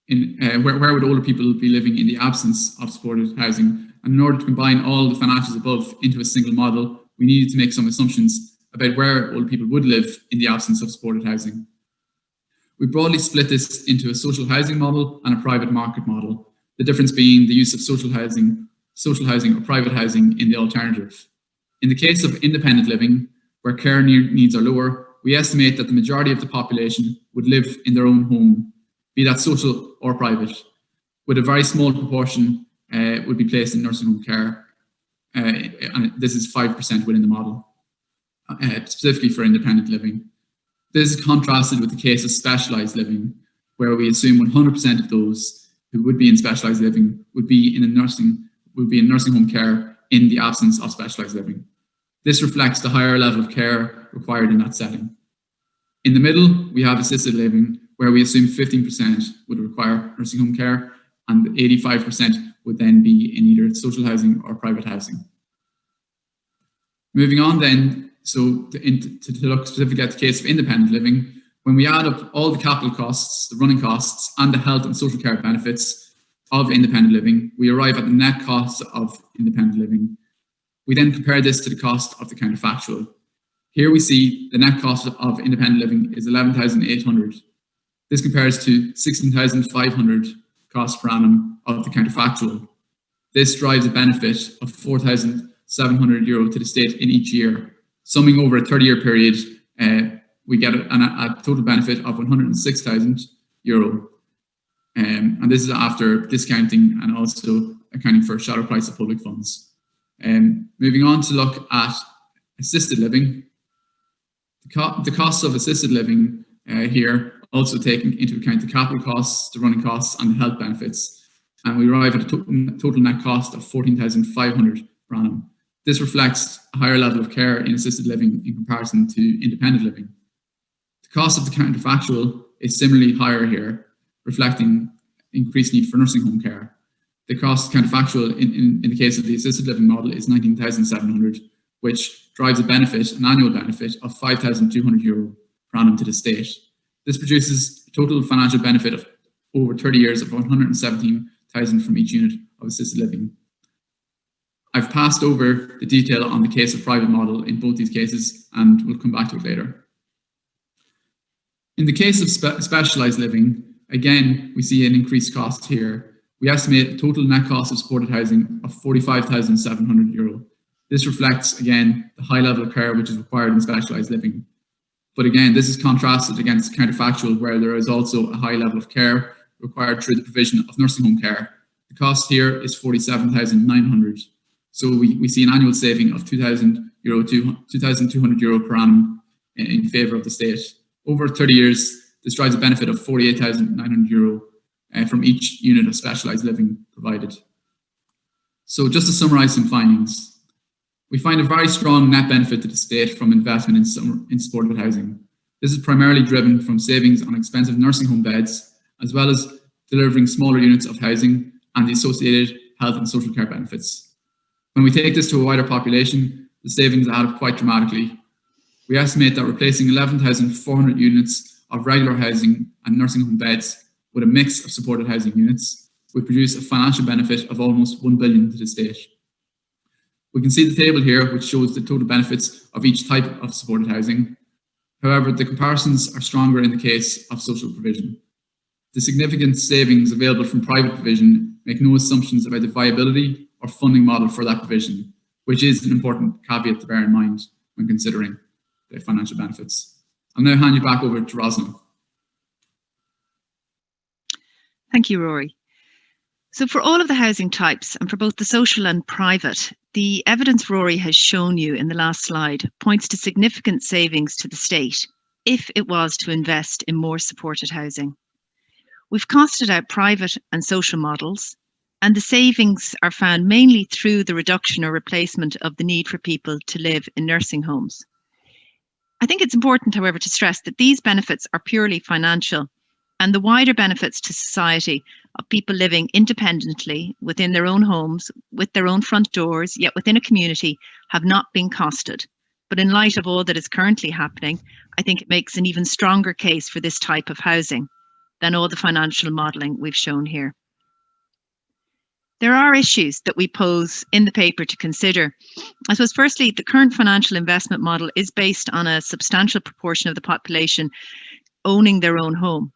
where would older people be living in the absence of supported housing? And in order to combine all the financials above into a single model, we needed to make some assumptions about where older people would live in the absence of supported housing. We broadly split this into a social housing model and a private market model, the difference being the use of social housing or private housing in the alternative. In the case of independent living, where care needs are lower, we estimate that the majority of the population would live in their own home, be that social or private, with a very small proportion would be placed in nursing home care, and this is 5% within the model, specifically for independent living. This is contrasted with the case of specialised living, where we assume 100% of those who would be in specialised living would be in nursing home care in the absence of specialised living. This reflects the higher level of care required in that setting. In the middle, we have assisted living, where we assume 15% would require nursing home care, and 85% would then be in either social housing or private housing. Moving on then, so to look specifically at the case of independent living, when we add up all the capital costs, the running costs, and the health and social care benefits of independent living, we arrive at the net cost of independent living. We then compare this to the cost of the counterfactual. Here we see the net cost of independent living is $11,800. This compares to $16,500 cost per annum of the counterfactual. This drives a benefit of €4,700 to the state in each year. Summing over a 30-year period, we get a total benefit of €106,000. And this is after discounting and also accounting for shadow price of public funds. Moving on to look at assisted living. The costs of assisted living here also taking into account the capital costs, the running costs, and the health benefits. And we arrive at a total net cost of $14,500 per annum. This reflects a higher level of care in assisted living in comparison to independent living. The cost of the counterfactual is similarly higher here, reflecting increased need for nursing home care. The cost counterfactual in the case of the assisted living model is $19,700, which drives an annual benefit of €5,200 per annum to the state. This produces a total financial benefit of over 30 years of $117,000 from each unit of assisted living. I've passed over the detail on the case of private model in both these cases, and we'll come back to it later. In the case of specialised living, again, we see an increased cost here. We estimate a total net cost of supported housing of €45,700. This reflects, again, the high level of care which is required in specialised living. But again, this is contrasted against counterfactual, where there is also a high level of care required through the provision of nursing home care, The cost here is 47,900. So we see an annual saving of €2,200 per annum in favour of the state. Over 30 years, this drives a benefit of €48,900 from each unit of specialised living provided. So just to summarise some findings, we find a very strong net benefit to the state from investment in supported housing. This is primarily driven from savings on expensive nursing home beds, as well as delivering smaller units of housing and the associated health and social care benefits. When we take this to a wider population, the savings add up quite dramatically. We estimate that replacing 11,400 units of regular housing and nursing home beds with a mix of supported housing units would produce a financial benefit of almost $1 billion to the state. We can see the table here, which shows the total benefits of each type of supported housing. However, the comparisons are stronger in the case of social provision. The significant savings available from private provision make no assumptions about the viability or funding model for that provision, which is an important caveat to bear in mind when considering the financial benefits. I'll now hand you back over to Rosalind. Thank you, Rory. So for all of the housing types, and for both the social and private, the evidence Rory has shown you in the last slide points to significant savings to the state if it was to invest in more supported housing. We've costed out private and social models, and the savings are found mainly through the reduction or replacement of the need for people to live in nursing homes. I think it's important, however, to stress that these benefits are purely financial, and the wider benefits to society of people living independently within their own homes, with their own front doors, yet within a community, have not been costed. But in light of all that is currently happening, I think it makes an even stronger case for this type of housing than all the financial modelling we've shown here. There are issues that we pose in the paper to consider. I suppose firstly, the current financial investment model is based on a substantial proportion of the population owning their own home.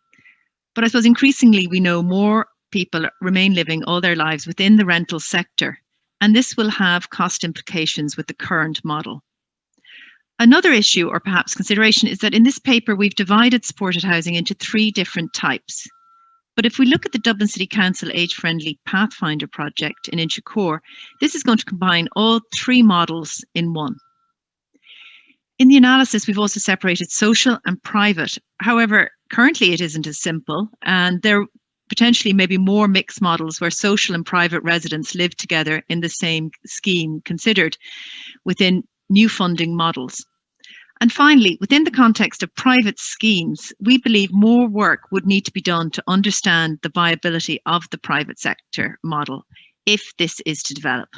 But I suppose increasingly we know more people remain living all their lives within the rental sector, and this will have cost implications with the current model. Another issue, or perhaps consideration, is that in this paper we've divided supported housing into 3 different types. But if we look at the Dublin City Council Age-Friendly Pathfinder project in Inchicore, this is going to combine all 3 models in one. In the analysis, we've also separated social and private. However, currently it isn't as simple, and there potentially may be more mixed models where social and private residents live together in the same scheme considered within new funding models. And finally, within the context of private schemes, we believe more work would need to be done to understand the viability of the private sector model if this is to develop.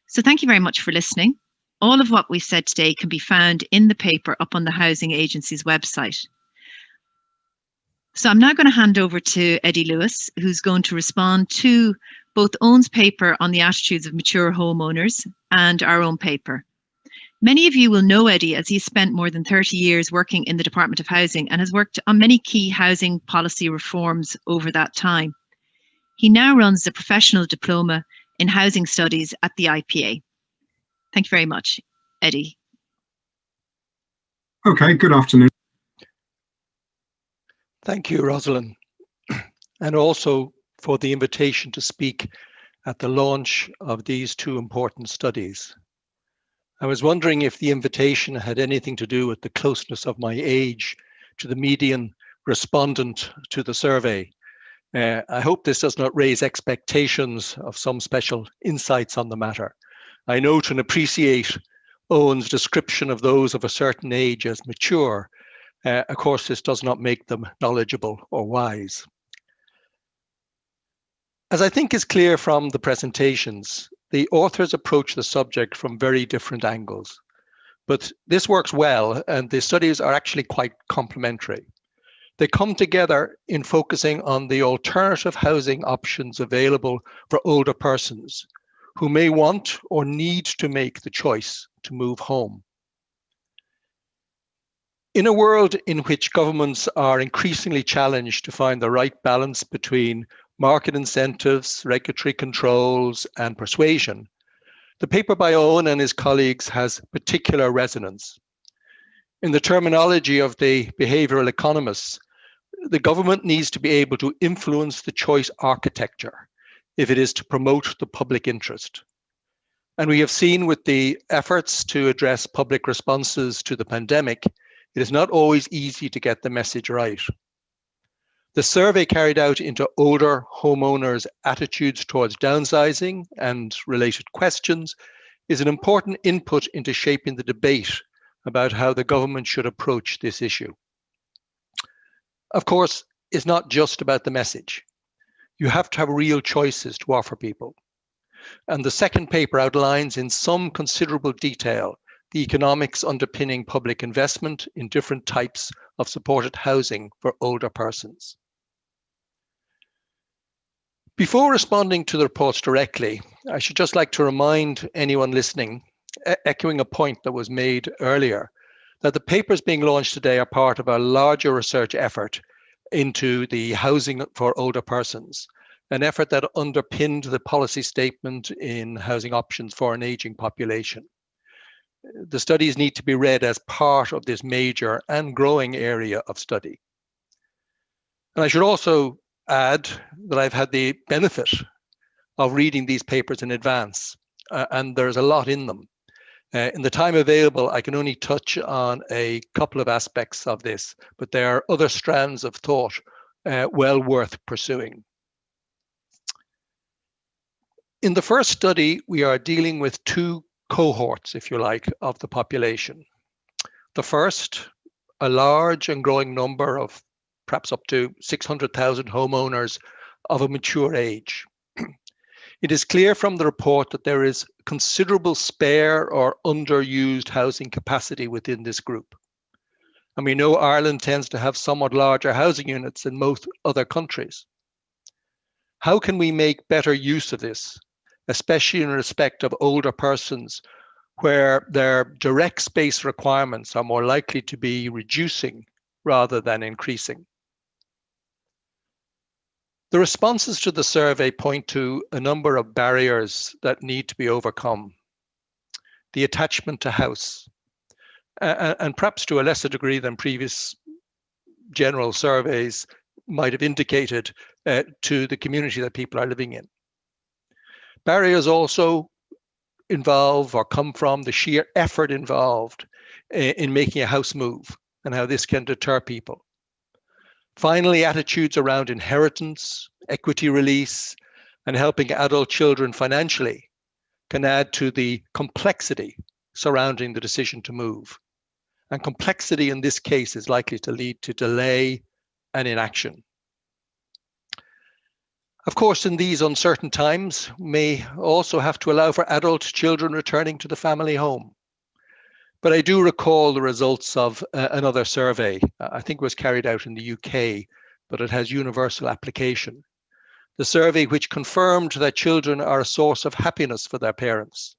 So thank you very much for listening. All of what we've said today can be found in the paper up on the Housing Agency's website. So I'm now going to hand over to Eddie Lewis, who's going to respond to both Owen's paper on the attitudes of mature homeowners and our own paper. Many of you will know Eddie as he's spent more than 30 years working in the Department of Housing and has worked on many key housing policy reforms over that time. He now runs the Professional Diploma in Housing Studies at the IPA. Thank you very much, Eddie. Okay, good afternoon. Thank you, Rosalind, and also for the invitation to speak at the launch of these 2 important studies. I was wondering if the invitation had anything to do with the closeness of my age to the median respondent to the survey. I hope this does not raise expectations of some special insights on the matter. I note and appreciate Owen's description of those of a certain age as mature. Of course, this does not make them knowledgeable or wise. As I think is clear from the presentations, the authors approach the subject from very different angles, but this works well and the studies are actually quite complementary. They come together in focusing on the alternative housing options available for older persons who may want or need to make the choice to move home. In a world in which governments are increasingly challenged to find the right balance between market incentives, regulatory controls, and persuasion, the paper by Owen and his colleagues has particular resonance. In the terminology of the behavioral economists, the government needs to be able to influence the choice architecture, if it is to promote the public interest. And we have seen with the efforts to address public responses to the pandemic, it is not always easy to get the message right. The survey carried out into older homeowners' attitudes towards downsizing and related questions is an important input into shaping the debate about how the government should approach this issue. Of course, it's not just about the message. You have to have real choices to offer people. And the second paper outlines in some considerable detail the economics underpinning public investment in different types of supported housing for older persons. Before responding to the reports directly, I should just like to remind anyone listening, echoing a point that was made earlier, that the papers being launched today are part of a larger research effort into the housing for older persons, an effort that underpinned the policy statement in housing options for an aging population. The studies need to be read as part of this major and growing area of study. And I should also add that I've had the benefit of reading these papers in advance, and there's a lot in them. In the time available, I can only touch on a couple of aspects of this, but there are other strands of thought well worth pursuing. In the first study, we are dealing with two cohorts, if you like, of the population. The first, a large and growing number of perhaps up to 600,000 homeowners of a mature age. It is clear from the report that there is considerable spare or underused housing capacity within this group. And we know Ireland tends to have somewhat larger housing units than most other countries. How can we make better use of this, especially in respect of older persons, where their direct space requirements are more likely to be reducing rather than increasing? The responses to the survey point to a number of barriers that need to be overcome. The attachment to house, and perhaps to a lesser degree than previous general surveys might have indicated, to the community that people are living in. Barriers also involve or come from the sheer effort involved in making a house move and how this can deter people. Finally, attitudes around inheritance, equity release, and helping adult children financially can add to the complexity surrounding the decision to move. And complexity in this case is likely to lead to delay and inaction. Of course, in these uncertain times, we may also have to allow for adult children returning to the family home. But I do recall the results of another survey. I think it was carried out in the UK, but it has universal application. The survey which confirmed that children are a source of happiness for their parents,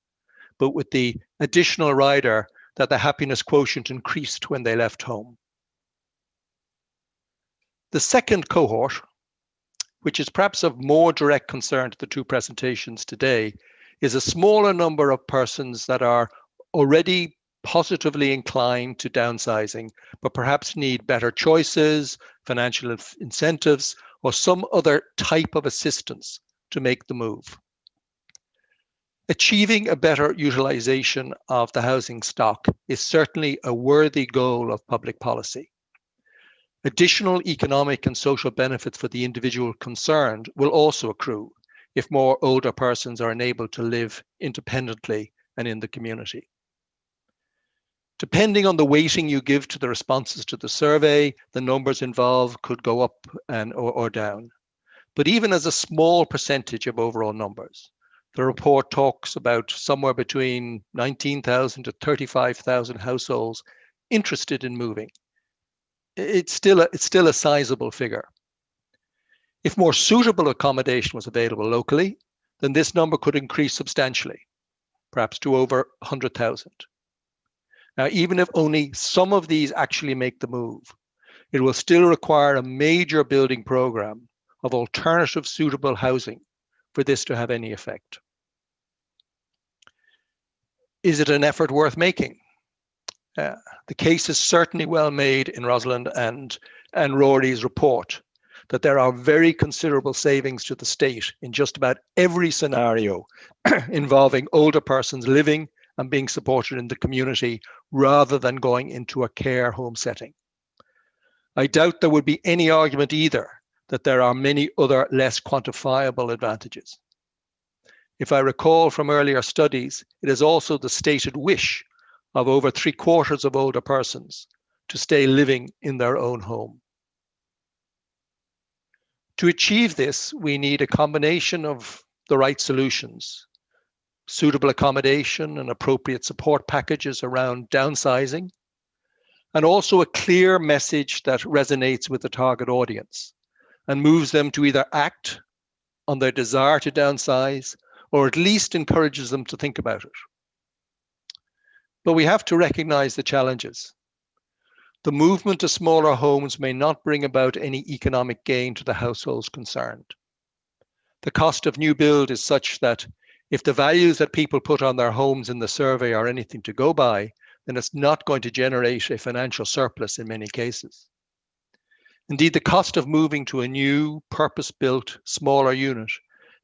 but with the additional rider that the happiness quotient increased when they left home. The second cohort, which is perhaps of more direct concern to the two presentations today, is a smaller number of persons that are already positively inclined to downsizing, but perhaps need better choices, financial incentives, or some other type of assistance to make the move. Achieving a better utilization of the housing stock is certainly a worthy goal of public policy. Additional economic and social benefits for the individual concerned will also accrue if more older persons are enabled to live independently and in the community. Depending on the weighting you give to the responses to the survey, the numbers involved could go up or down. But even as a small percentage of overall numbers, the report talks about somewhere between 19,000 to 35,000 households interested in moving. It's still a sizable figure. If more suitable accommodation was available locally, then this number could increase substantially, perhaps to over 100,000. Now, even if only some of these actually make the move, it will still require a major building program of alternative suitable housing for this to have any effect. Is it an effort worth making? The case is certainly well made in Rosalind and Rory's report, that there are very considerable savings to the state in just about every scenario involving older persons living and being supported in the community rather than going into a care home setting. I doubt there would be any argument either that there are many other less quantifiable advantages. If I recall from earlier studies, it is also the stated wish of over 3/4 of older persons to stay living in their own home. To achieve this, we need a combination of the right solutions, suitable accommodation and appropriate support packages around downsizing, and also a clear message that resonates with the target audience and moves them to either act on their desire to downsize or at least encourages them to think about it. But we have to recognize the challenges. The movement to smaller homes may not bring about any economic gain to the households concerned. The cost of new build is such that if the values that people put on their homes in the survey are anything to go by, then it's not going to generate a financial surplus in many cases. Indeed, the cost of moving to a new, purpose-built, smaller unit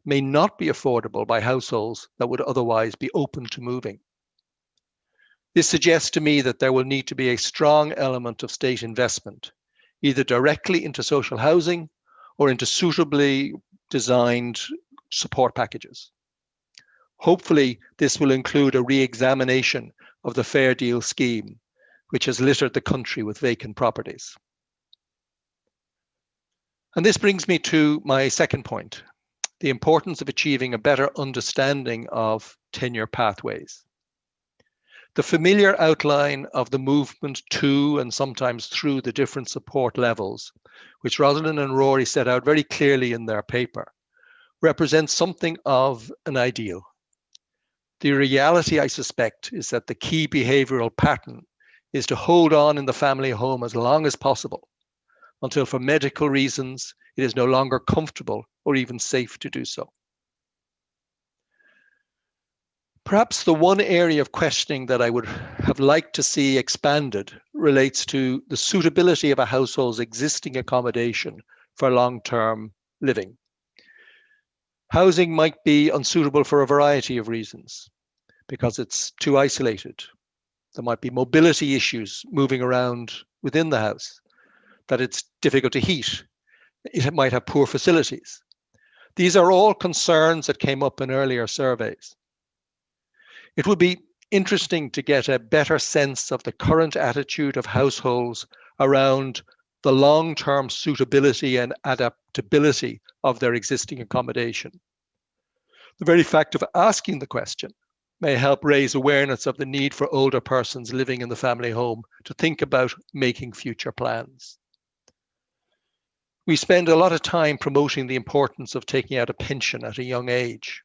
may not be affordable by households that would otherwise be open to moving. This suggests to me that there will need to be a strong element of state investment, either directly into social housing or into suitably designed support packages. Hopefully, this will include a re-examination of the Fair Deal scheme, which has littered the country with vacant properties. And this brings me to my second point, the importance of achieving a better understanding of tenure pathways. The familiar outline of the movement to and sometimes through the different support levels, which Rosalind and Rory set out very clearly in their paper, represents something of an ideal. The reality, I suspect, is that the key behavioral pattern is to hold on in the family home as long as possible, until for medical reasons it is no longer comfortable or even safe to do so. Perhaps the one area of questioning that I would have liked to see expanded relates to the suitability of a household's existing accommodation for long-term living. Housing might be unsuitable for a variety of reasons, because it's too isolated. There might be mobility issues moving around within the house, that it's difficult to heat. It might have poor facilities. These are all concerns that came up in earlier surveys. It would be interesting to get a better sense of the current attitude of households around the long-term suitability and adaptability of their existing accommodation. The very fact of asking the question may help raise awareness of the need for older persons living in the family home to think about making future plans. We spend a lot of time promoting the importance of taking out a pension at a young age.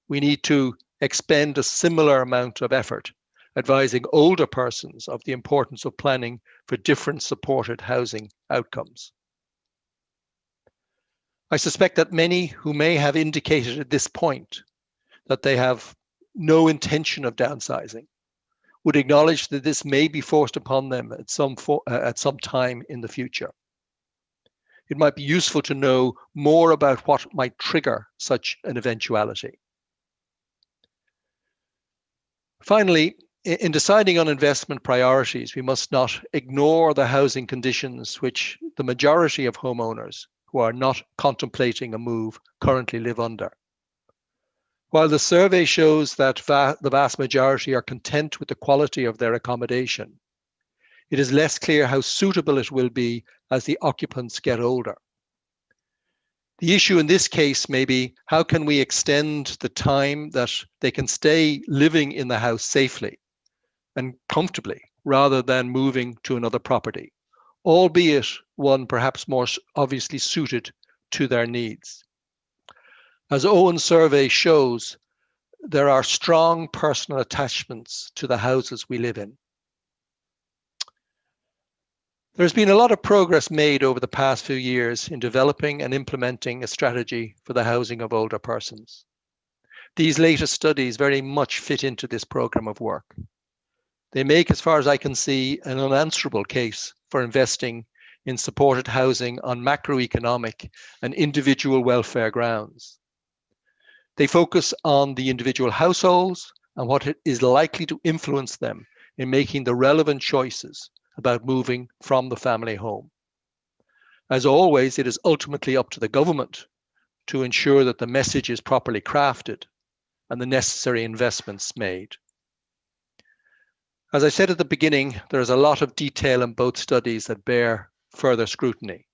We need to expend a similar amount of effort advising older persons of the importance of planning for different supported housing outcomes. I suspect that many who may have indicated at this point that they have no intention of downsizing would acknowledge that this may be forced upon them at some time in the future. It might be useful to know more about what might trigger such an eventuality. Finally, in deciding on investment priorities, we must not ignore the housing conditions which the majority of homeowners who are not contemplating a move currently live under. While the survey shows that the vast majority are content with the quality of their accommodation, it is less clear how suitable it will be as the occupants get older. The issue in this case may be, how can we extend the time that they can stay living in the house safely and comfortably rather than moving to another property, albeit one perhaps more obviously suited to their needs. As Owen's survey shows, there are strong personal attachments to the houses we live in. There's been a lot of progress made over the past few years in developing and implementing a strategy for the housing of older persons. These latest studies very much fit into this program of work. They make, as far as I can see, an unanswerable case for investing in supported housing on macroeconomic and individual welfare grounds. They focus on the individual households and what is likely to influence them in making the relevant choices about moving from the family home. As always, it is ultimately up to the government to ensure that the message is properly crafted and the necessary investments made. As I said at the beginning, there is a lot of detail in both studies that bear further scrutiny.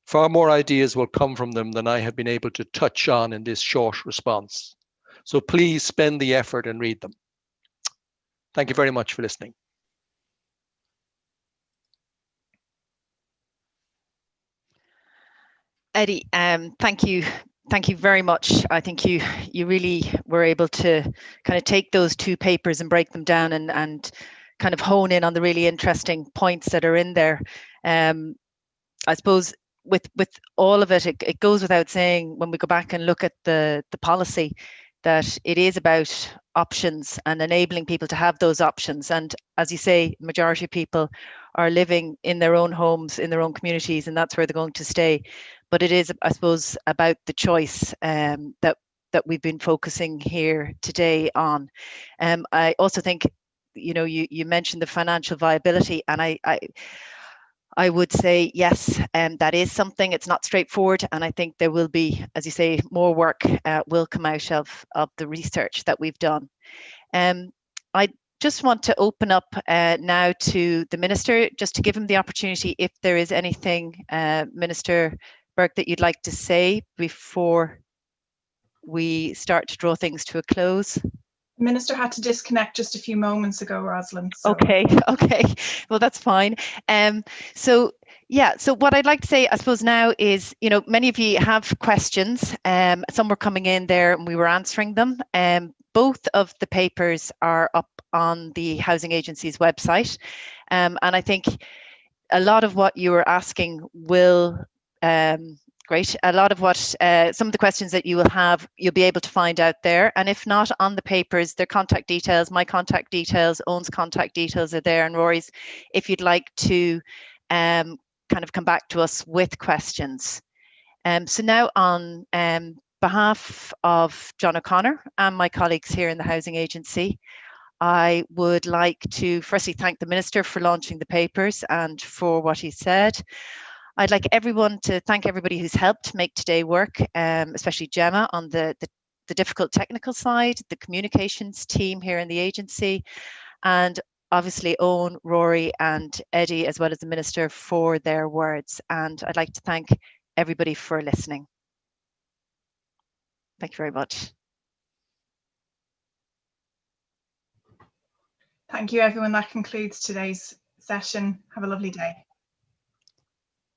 Far more ideas will come from them than I have been able to touch on in this short response. So please spend the effort and read them. Thank you very much for listening. Eddie, thank you. Thank you very much. I think you really were able to kind of take those two papers and break them down and kind of hone in on the really interesting points that are in there. I suppose with all of it, it goes without saying when we go back and look at the policy that it is about options and enabling people to have those options. And as you say, majority of people are living in their own homes, in their own communities, and that's where they're going to stay. But it is, I suppose, about the choice that we've been focusing here today on. I also think, you know, you mentioned the financial viability, and I would say, yes, that is something. It's not straightforward. And I think there will be, as you say, more work will come out of the research that we've done. I just want to open up now to the Minister, just to give him the opportunity, if there is anything, Minister Burke, that you'd like to say before we start to draw things to a close. The Minister had to disconnect just a few moments ago, Rosalind. So. Okay, well, that's fine. So what I'd like to say, I suppose now is, you know, many of you have questions. Some were coming in there and we were answering them. Both of the papers are up on the Housing Agency's website. And I think a lot of what you were asking will, great. A lot of what, some of the questions that you will have, you'll be able to find out there. And if not on the papers, their contact details, my contact details, Owen's contact details are there, and Rory's, if you'd like to kind of come back to us with questions. So now on behalf of John O'Connor and my colleagues here in the Housing Agency, I would like to firstly thank the Minister for launching the papers and for what he said. I'd like everyone to thank everybody who's helped make today work, especially Gemma on the difficult technical side, the communications team here in the agency, and obviously Owen, Rory and Eddie, as well as the Minister, for their words. And I'd like to thank everybody for listening. Thank you very much. Thank you, everyone. That concludes today's session. Have a lovely day.